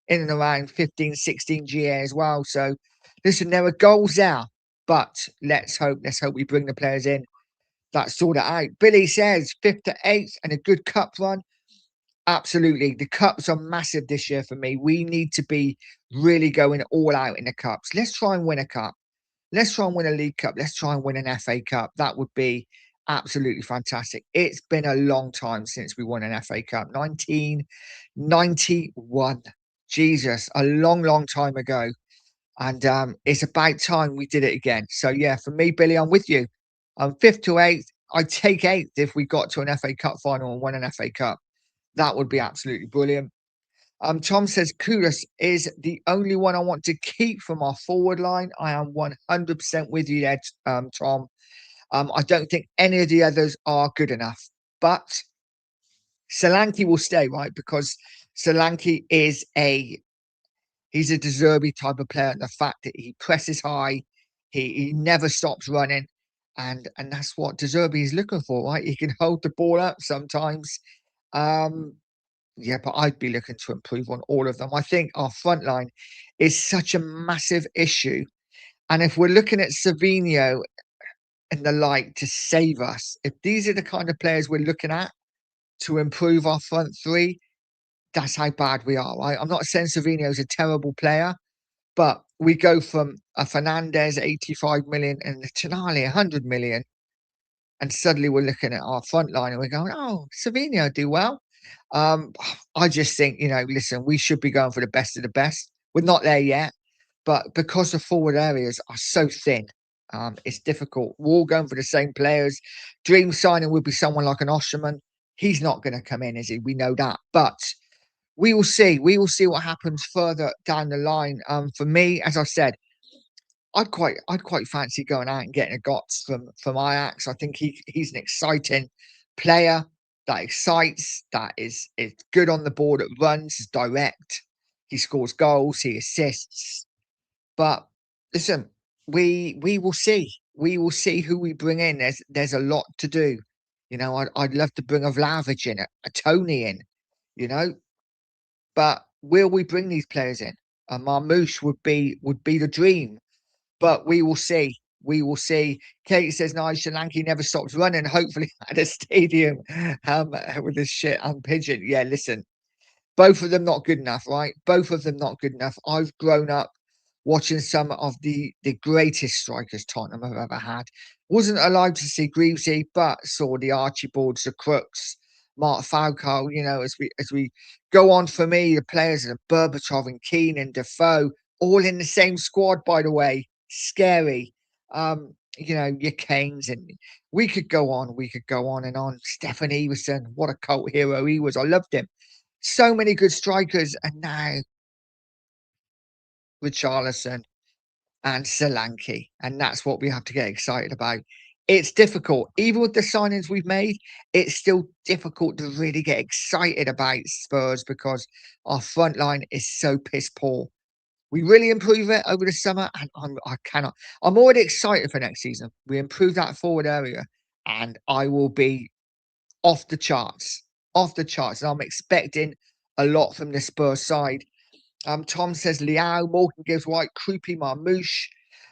and around 15, 16 GA as well. So listen, there are goals there, but let's hope we bring the players in that sort it out. Billy says 5th to 8th and a good cup run. Absolutely. The cups are massive this year for me. We need to be really going all out in the cups. Let's try and win a cup. Let's try and win a League Cup. Let's try and win an FA Cup. That would be absolutely fantastic. It's been a long time since we won an FA Cup. 1991. Jesus, a long, long time ago. And it's about time we did it again. So, yeah, for me, Billy, I'm with you. 5th to 8th. I'd take 8th if we got to an FA Cup final and won an FA Cup. That would be absolutely brilliant. Tom says Kudus is the only one I want to keep from our forward line. I am 100% with you there, Tom. I don't think any of the others are good enough. But Solanke will stay, right? Because Solanke is he's a deserving type of player. And the fact that he presses high, he never stops running. And that's what De Zerbi is looking for, right? He can hold the ball up sometimes. Yeah, but I'd be looking to improve on all of them. I think our front line is such a massive issue. And if we're looking at Savinho and the like to save us, if these are the kind of players we're looking at to improve our front three, that's how bad we are, right? I'm not saying Savinho is a terrible player, but we go from a Fernandez 85 million and a Tonali 100 million. And suddenly we're looking at our front line and we're going, oh, Savinho do well. I just think, listen, we should be going for the best of the best. We're not there yet, but because the forward areas are so thin, it's difficult. We're all going for the same players. Dream signing would be someone like an Osherman. He's not going to come in, is he? We know that. But we will see. We will see what happens further down the line. For me, as I said, I'd quite fancy going out and getting a Götze from Ajax. I think he's an exciting player that excites, that is good on the ball, that runs, is direct, he scores goals, he assists. But listen, we will see. we will see who we bring in. There's a lot to do. You know, I'd love to bring a Vlahovic in, a Tony in, you know, but will we bring these players in? A Marmoush would be the dream, but we will see. We will see. Kate says, "No, Sri Lanka never stops running. Hopefully, at a stadium with this shit and pigeon." Yeah, listen, both of them not good enough, right? Both of them not good enough. I've grown up watching some of the greatest strikers Tottenham have ever had. Wasn't alive to see Greavesy, but saw the Archibalds, the Crooks, Mark Falco. You know, as we go on, for me, the players are Berbatov and Keane and Defoe, all in the same squad, by the way. Scary. You know, your Kanes, and we could go on and on. Stefan Everson, what a cult hero he was. I loved him. So many good strikers, and now Richarlison and Solanke, and that's what we have to get excited about. It's difficult, even with the signings we've made. It's still difficult to really get excited about Spurs because our front line is so piss poor. We really improve it over the summer, and I cannot. I'm already excited for next season. We improve that forward area, and I will be off the charts, off the charts. And I'm expecting a lot from the Spurs side. Tom says Liao, Morgan Gibbs White, Krupi Marmouche.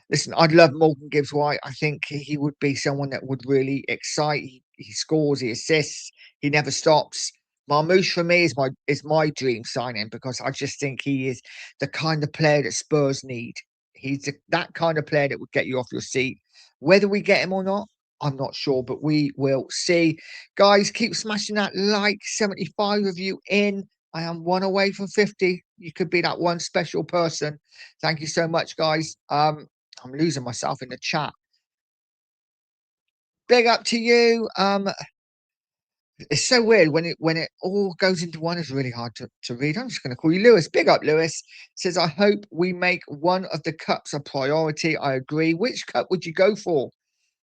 Listen, I'd love Morgan Gibbs White. I think he would be someone that would really excite. He scores, he assists, he never stops. Marmouche for me is my dream signing because I just think he is the kind of player that Spurs need. That kind of player that would get you off your seat. Whether we get him or not, I'm not sure, but we will see. Guys, keep smashing that like. 75 of you in. I am one away from 50. You could be that one special person. Thank you so much, guys. I'm losing myself in the chat. Big up to you. It's so weird when it all goes into one. It's really hard to read. I'm just going to call you Lewis. Big up, Lewis. Says, I hope we make one of the cups a priority. I agree. Which cup would you go for?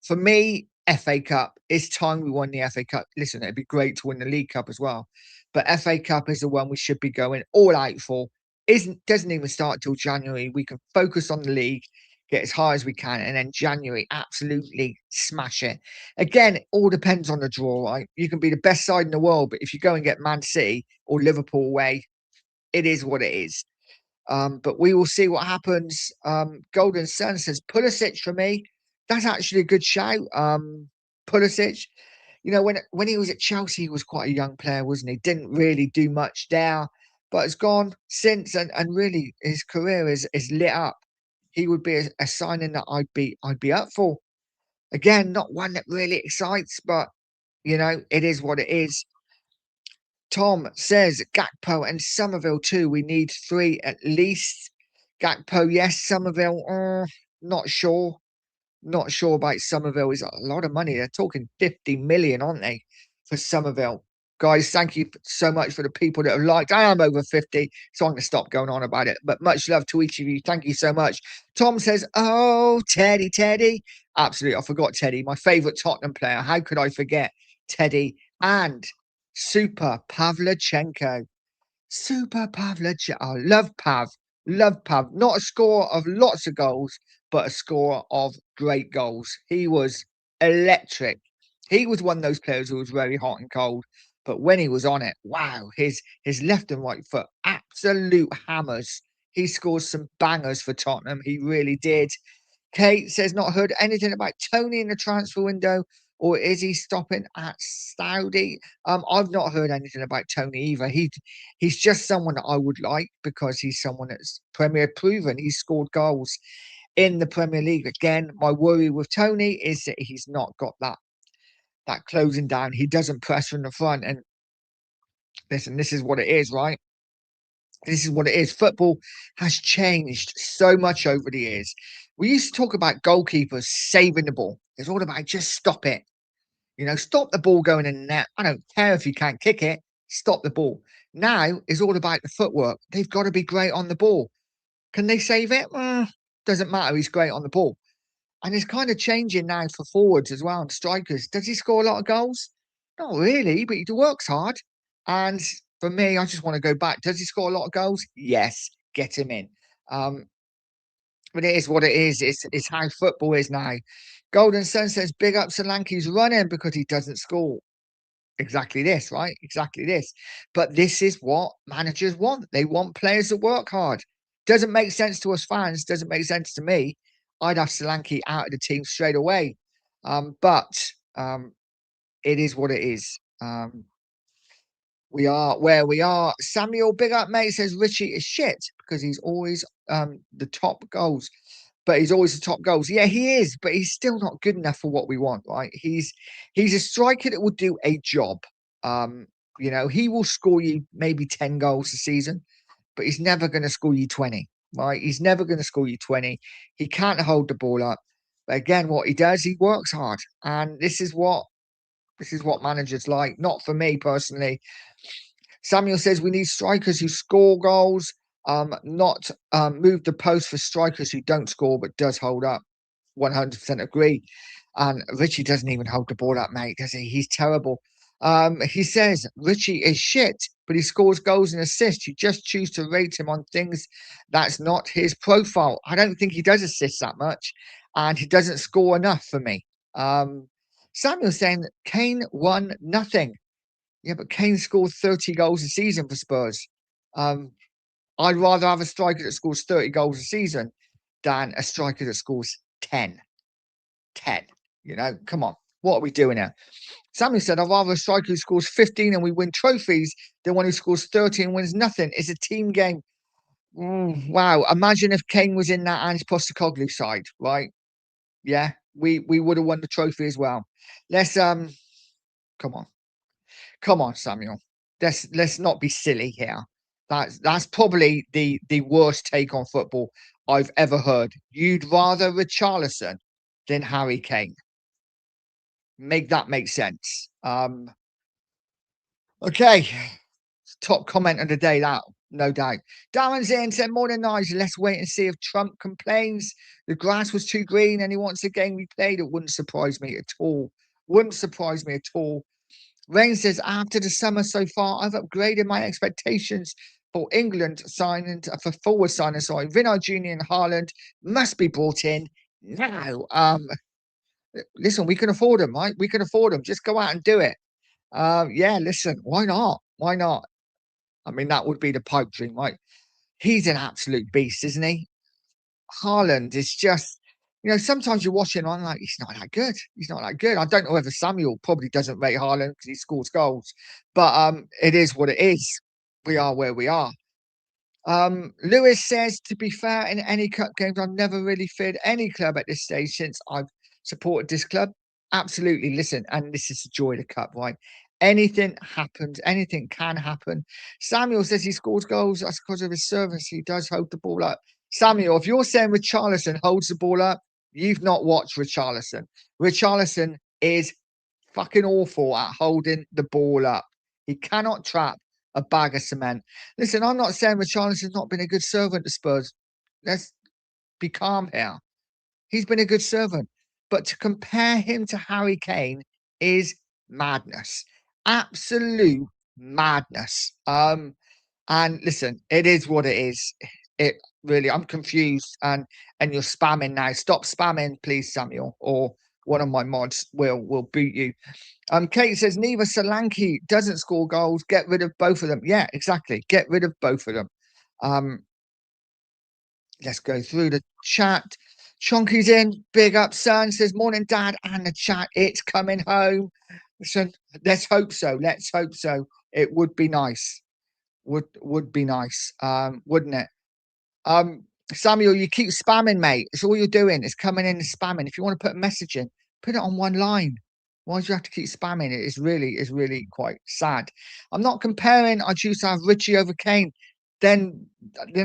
For me, FA Cup. It's time we won the FA Cup. Listen, it'd be great to win the League Cup as well, but FA Cup is the one we should be going all out for. Doesn't even start till January. We can focus on the league, get as high as we can, and then January absolutely smash it. Again, it all depends on the draw, right? You can be the best side in the world, but if you go and get Man City or Liverpool away, it is what it is. But we will see what happens. Golden Sun says Pulisic for me. That's actually a good shout. Pulisic. You know, when he was at Chelsea, he was quite a young player, wasn't he? Didn't really do much there, but has gone since, and really his career is lit up. He would be a signing that I'd be up for. Again, not one that really excites, but you know, it is what it is. Tom says Gakpo and Somerville too. We need three at least. Gakpo, yes. Somerville, not sure. Not sure about Somerville. Is a lot of money. They're talking 50 million, aren't they, for Somerville? Guys, thank you so much for the people that have liked. I am over 50, so I'm going to stop going on about it. But much love to each of you. Thank you so much. Tom says, oh, Teddy, Teddy. Absolutely. I forgot Teddy, my favourite Tottenham player. How could I forget Teddy? And Super Pavlyuchenko. Super Pavlyuchenko. I love Pav. Love Pav. Not a scorer of lots of goals, but a scorer of great goals. He was electric. He was one of those players who was very hot and cold. But when he was on it, wow, his left and right foot, absolute hammers. He scored some bangers for Tottenham. He really did. Kate says not heard anything about Tony in the transfer window, or is he stopping at Saudi? I've not heard anything about Tony either. He's just someone that I would like because he's someone that's Premier proven. He's scored goals in the Premier League. Again, my worry with Tony is that he's not got that closing down. He doesn't press from the front. And listen, this is what it is, right? This is what it is. Football has changed so much over the years. We used to talk about goalkeepers saving the ball. It's all about just stop it. You know, stop the ball going in the net. I don't care if you can't kick it. Stop the ball. Now it's all about the footwork. They've got to be great on the ball. Can they save it? Doesn't matter. He's great on the ball. And it's kind of changing now for forwards as well and strikers. Does he score a lot of goals? Not really, but he works hard. And for me, I just want to go back. Does he score a lot of goals? Yes. Get him in. But it is what it is. It's how football is now. Golden Sun says, big up Solanke's running because he doesn't score. Exactly this, right? Exactly this. But this is what managers want. They want players that work hard. Doesn't make sense to us fans. Doesn't make sense to me. I'd have Solanke out of the team straight away. But it is what it is. We are where we are. Samuel, big up, mate, says Richie is shit because he's always the top goals. But he's always the top goals. Yeah, he is, but he's still not good enough for what we want, right? He's a striker that will do a job. Um, he will score you maybe 10 goals a season, but he's never going to score you 20, right? He's never going to score you 20. He can't hold the ball up. But again, what he does, he works hard. And this is what managers like. Not for me personally. Samuel says we need strikers who score goals, not move the post for strikers who don't score but does hold up. 100% agree. And Richie doesn't even hold the ball up, mate, does he? He's terrible. He says Richie is shit, but he scores goals and assists. You just choose to rate him on things that's not his profile. I don't think he does assist that much, and he doesn't score enough for me. Samuel's saying that Kane won nothing. Yeah, but Kane scored 30 goals a season for Spurs. I'd rather have a striker that scores 30 goals a season than a striker that scores 10. 10. Come on. What are we doing here? Samuel said, I'd rather a striker who scores 15 and we win trophies than one who scores 30 and wins nothing. It's a team game. Wow. Imagine if Kane was in that Ange Postecoglou side, right? Yeah, we would have won the trophy as well. Let's come on. Come on, Samuel. Let's not be silly here. That's probably the worst take on football I've ever heard. You'd rather Richarlison than Harry Kane. Make that make sense. Okay. Top comment of the day, that no doubt. Darren's in said, morning Nigel. Let's wait and see if Trump complains the grass was too green and he wants the game replayed. It wouldn't surprise me at all. Wouldn't surprise me at all. Rain says, after the summer so far, I've upgraded my expectations for England signing for forward signing. Sorry, Vinod Jr. and Haaland must be brought in now. Listen, we can afford them, right? We can afford them. Just go out and do it. Yeah, listen, why not? Why not? I mean, that would be the pipe dream, right? He's an absolute beast, isn't he? Haaland is just, sometimes you're watching, I'm like, he's not that good. He's not that good. I don't know whether Samuel probably doesn't rate Haaland because he scores goals, but it is what it is. We are where we are. Lewis says, to be fair, in any cup games, I've never really feared any club at this stage since I've supported this club. Absolutely. Listen, and this is the joy of the cup, right? Anything happens, anything can happen. Samuel says he scores goals. That's because of his service. He does hold the ball up. Samuel, if you're saying Richarlison holds the ball up, you've not watched Richarlison. Richarlison is fucking awful at holding the ball up. He cannot trap a bag of cement. Listen, I'm not saying Richarlison's not been a good servant to Spurs. Let's be calm here. He's been a good servant. But to compare him to Harry Kane is madness. Absolute madness. And listen, it is what it is. It really, I'm confused and you're spamming now. Stop spamming, please, Samuel, or one of my mods will boot you. Kate says neither Solanke doesn't score goals. Get rid of both of them. Yeah, exactly. Get rid of both of them. Let's go through the chat. Chonky's in. Big up, son. Says morning, dad, and the chat. It's coming home. So let's hope so. Let's hope so. It would be nice. Would be nice. Wouldn't it? Samuel, you keep spamming, mate. It's all you're doing. It's coming in and spamming. If you want to put a message in, put it on one line. Why do you have to keep spamming it? It's really quite sad. I'm not comparing. I choose to have Richie over Kane. Then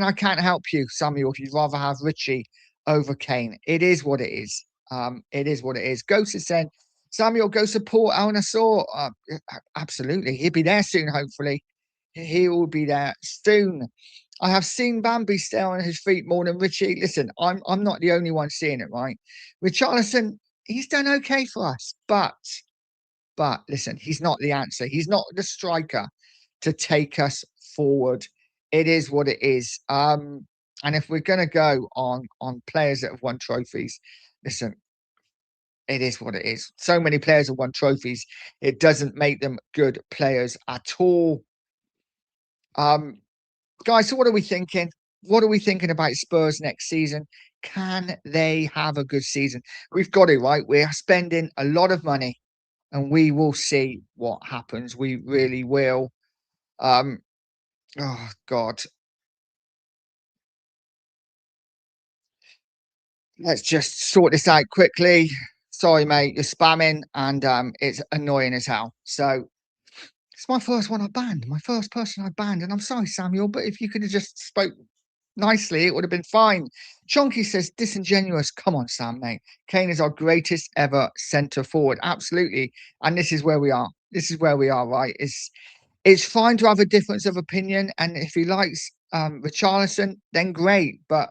I can't help you, Samuel. If you'd rather have Richie over Kane, it is what it is. It is what it is. Ghost is saying, Samuel, go support Al Nassr. Absolutely, he'll be there soon. Hopefully, he will be there soon. I have seen Bambi stay on his feet more than Richie. Listen, I'm not the only one seeing it, right? Richarlison, he's done okay for us, but listen, he's not the answer. He's not the striker to take us forward. It is what it is. And if we're gonna go on players that have won trophies, listen, It is what it is. So many players have won trophies. It doesn't make them good players at all. Um, Guys, so what are we thinking? What are we thinking about Spurs next season? Can they have a good season? We've got it, right? We're spending a lot of money and we will see what happens. We really will. Um, oh God. Let's just sort this out quickly. Sorry, mate, you're spamming and it's annoying as hell. So it's my first one I banned, my first person I banned. And I'm sorry, Samuel, but if you could have just spoke nicely, it would have been fine. Chonky says, disingenuous. Come on, Sam, mate. Kane is our greatest ever centre forward. Absolutely. And this is where we are. This is where we are, right? It's fine to have a difference of opinion. And if he likes Richarlison, then great. But,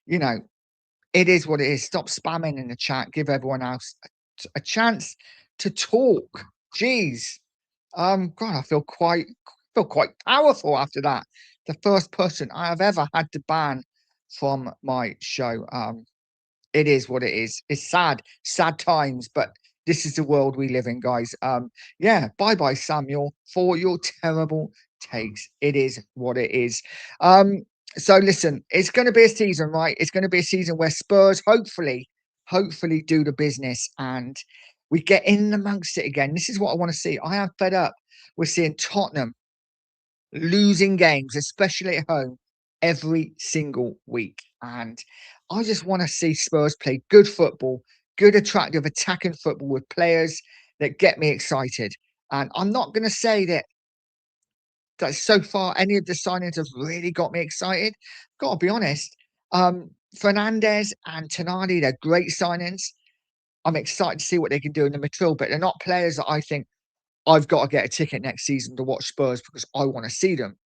you know, it is what it is. Stop spamming in the chat. Give everyone else a chance to talk. Jeez. God, I feel quite powerful after that. The first person I have ever had to ban from my show. It is what it is. It's sad times, but this is the world we live in, guys. Yeah, bye bye, Samuel, for your terrible takes. It is what it is. So listen, it's going to be a season, right? It's going to be a season where Spurs hopefully do the business and we get in amongst it again. This is what I want to see. I am fed up with seeing Tottenham losing games, especially at home, every single week. And I just want to see Spurs play good football, good, attractive, attacking football with players that get me excited. And I'm not going to say that so far any of the signings have really got me excited. Got to be honest. Fernandez and Tonali, they're great signings. I'm excited to see what they can do in the midfield, but they're not players that I think I've got to get a ticket next season to watch Spurs because I want to see them.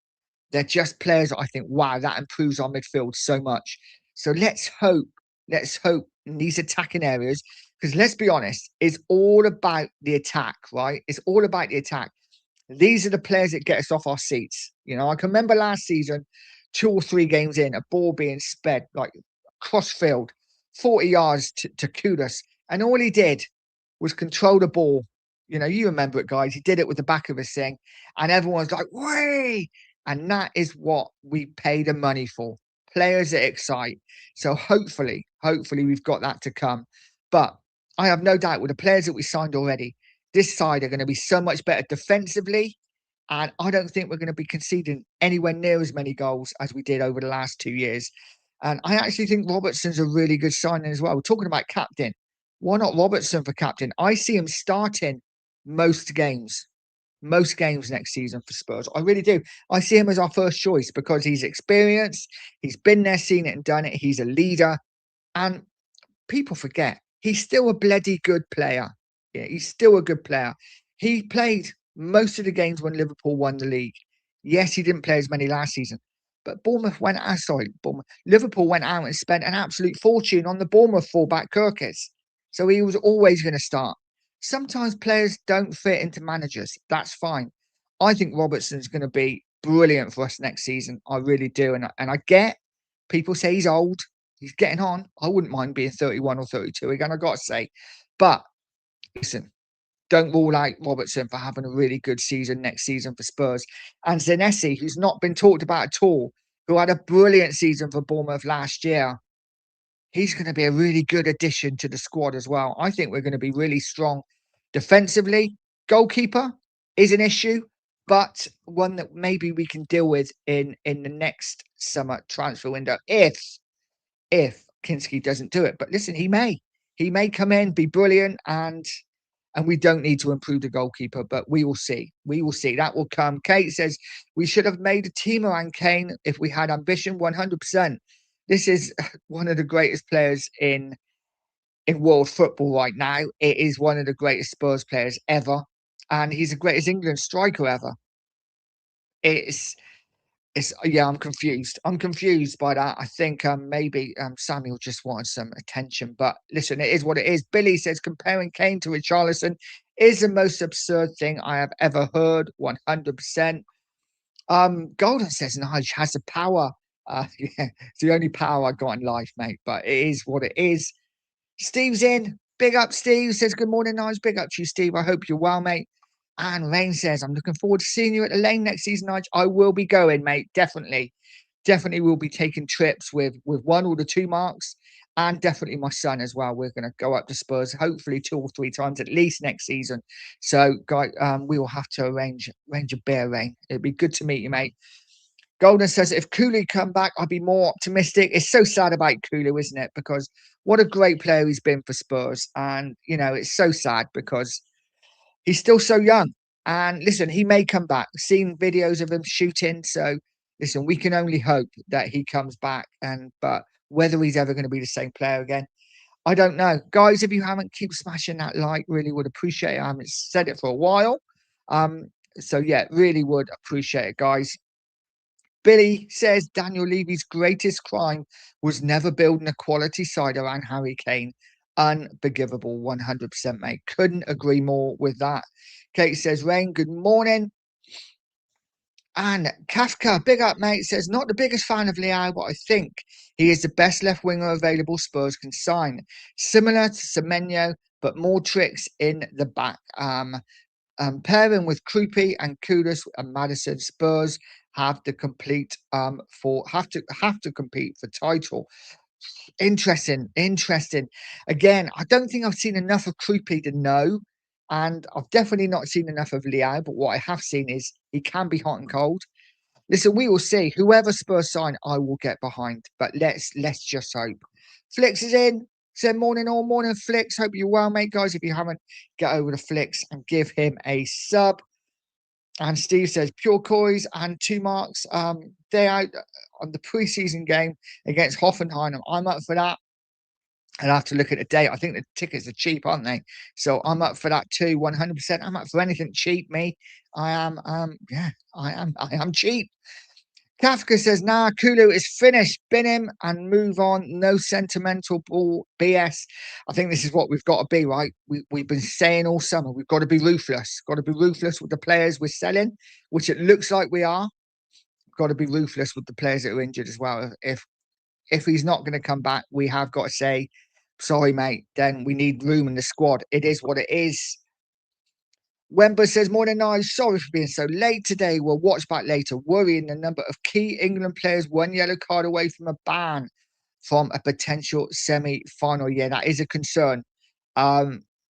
They're just players that I think, wow, that improves our midfield so much. So let's hope in these attacking areas, because let's be honest, it's all about the attack, right? It's all about the attack. These are the players that get us off our seats. You know, I can remember last season, 2 or 3 games in, a ball being sped like cross field, 40 yards to Kudus. And all he did was control the ball. You know, you remember it, guys. He did it with the back of his thing. And everyone's like, way. And that is what we pay the money for. Players that excite. So hopefully we've got that to come. But I have no doubt with the players that we signed already, this side are going to be so much better defensively. And I don't think we're going to be conceding anywhere near as many goals as we did over the last 2 years. And I actually think Robertson's a really good signing as well. We're talking about captain. Why not Robertson for captain? I see him starting most games next season for Spurs. I really do. I see him as our first choice because he's experienced. He's been there, seen it and done it. He's a leader. And people forget he's still a bloody good player. Yeah, he's still a good player. He played most of the games when Liverpool won the league. Yes, he didn't play as many last season, but Liverpool went out and spent an absolute fortune on the Bournemouth fullback Kirkis. So he was always going to start. Sometimes players don't fit into managers. That's fine. I think Robertson's going to be brilliant for us next season. I really do. And I get people say he's old. He's getting on. I wouldn't mind being 31 or 32 again, I got to say. But listen, don't rule out Robertson for having a really good season next season for Spurs. And Zanesi, who's not been talked about at all, who had a brilliant season for Bournemouth last year, he's going to be a really good addition to the squad as well. I think we're going to be really strong defensively. Goalkeeper is an issue, but one that maybe we can deal with in the next summer transfer window if Kinski doesn't do it. But listen, he may come in, be brilliant, and we don't need to improve the goalkeeper, but we will see. We will see. That will come. Kate says we should have made a team around Kane if we had ambition. 100%. This is one of the greatest players in world football right now. It is one of the greatest Spurs players ever, and he's the greatest England striker ever. It's yeah, I'm confused. I'm confused by that. I think maybe Samuel just wanted some attention. But listen, it is what it is. Billy says comparing Kane to Richarlison is the most absurd thing I have ever heard. 100%. Golden says Nige has the power. Yeah, it's the only power I got in life, mate. But it is what it is. Steve's in. Big up, Steve. Says, good morning, Nige. Big up to you, Steve. I hope you're well, mate. And Rain says, I'm looking forward to seeing you at the lane next season, Nige. I will be going, mate. Definitely. Definitely will be taking trips with one or the two marks. And definitely my son as well. We're going to go up to Spurs, hopefully 2 or 3 times at least next season. So, guys, we will have to arrange a beer, Rain. It'd be good to meet you, mate. Golden says, if Kulu come back, I'd be more optimistic. It's so sad about Kulu, isn't it? Because what a great player he's been for Spurs. And, you know, it's so sad because he's still so young. And listen, he may come back. Seen videos of him shooting. So, listen, we can only hope that he comes back. But whether he's ever going to be the same player again, I don't know. Guys, if you haven't, keep smashing that like. Really would appreciate it. I haven't said it for a while. So, yeah, really would appreciate it, guys. Billy says Daniel Levy's greatest crime was never building a quality side around Harry Kane. Unforgivable, 100%, mate. Couldn't agree more with that. Kate says, Rain, good morning. And Kafka, big up, mate, says, not the biggest fan of Leao, but I think he is the best left winger available Spurs can sign. Similar to Semenyo, but more tricks in the back. Pairing with Krupi and Kudus and Madison, Spurs have to compete have to compete for title. Interesting. Again, I don't think I've seen enough of Krupi to know, and I've definitely not seen enough of Leao. But what I have seen is he can be hot and cold. Listen, we will see. Whoever Spurs sign, I will get behind. But let's just hope. Flix is in. Said morning all morning, Flix. Hope you're well, mate, guys. If you haven't, get over to Flix and give him a sub. And Steve says pure Coys and 2 marks. They out on the preseason game against Hoffenheim. I'm up for that. I'll have to look at the date. I think the tickets are cheap, aren't they? So I'm up for that too, 100%. I'm up for anything cheap, me. I am. I am cheap. Kafka says, nah, Kulu is finished. Bin him and move on. No sentimental ball BS. I think this is what we've got to be, right? We've been saying all summer, we've got to be ruthless. Got to be ruthless with the players we're selling, which it looks like we are. Got to be ruthless with the players that are injured as well. If he's not going to come back, we have got to say, sorry, mate, then we need room in the squad. It is what it is. Wember says, morning, Nice. Sorry for being so late today. We'll watch back later. Worrying the number of key England players 1 yellow card away from a ban from a potential semi-final. Yeah, that is a concern.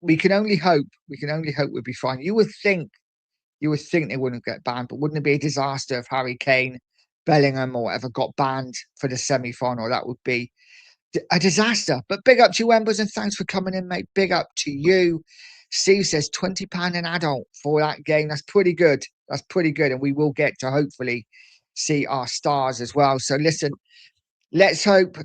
We can only hope. We can only hope we'll be fine. You would think they wouldn't get banned, but wouldn't it be a disaster if Harry Kane, Bellingham, or whatever got banned for the semi-final? That would be a disaster. But big up to you, Embers, and thanks for coming in, mate. Big up to you. Steve says £20 an adult for that game. That's pretty good. That's pretty good. And we will get to hopefully see our stars as well. So listen, let's hope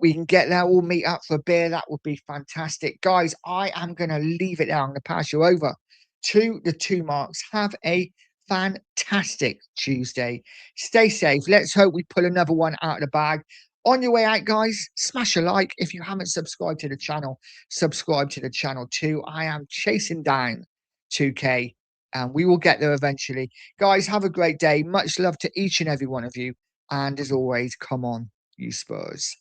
we can get there. We'll meet up for a beer. That would be fantastic. Guys, I am going to leave it there. I'm going to pass you over to the 2 marks. Have a fantastic Tuesday. Stay safe. Let's hope we pull another one out of the bag. On your way out, guys, smash a like. If you haven't subscribed to the channel, subscribe to the channel too. I am chasing down 2K and we will get there eventually. Guys, have a great day. Much love to each and every one of you. And as always, come on, you Spurs.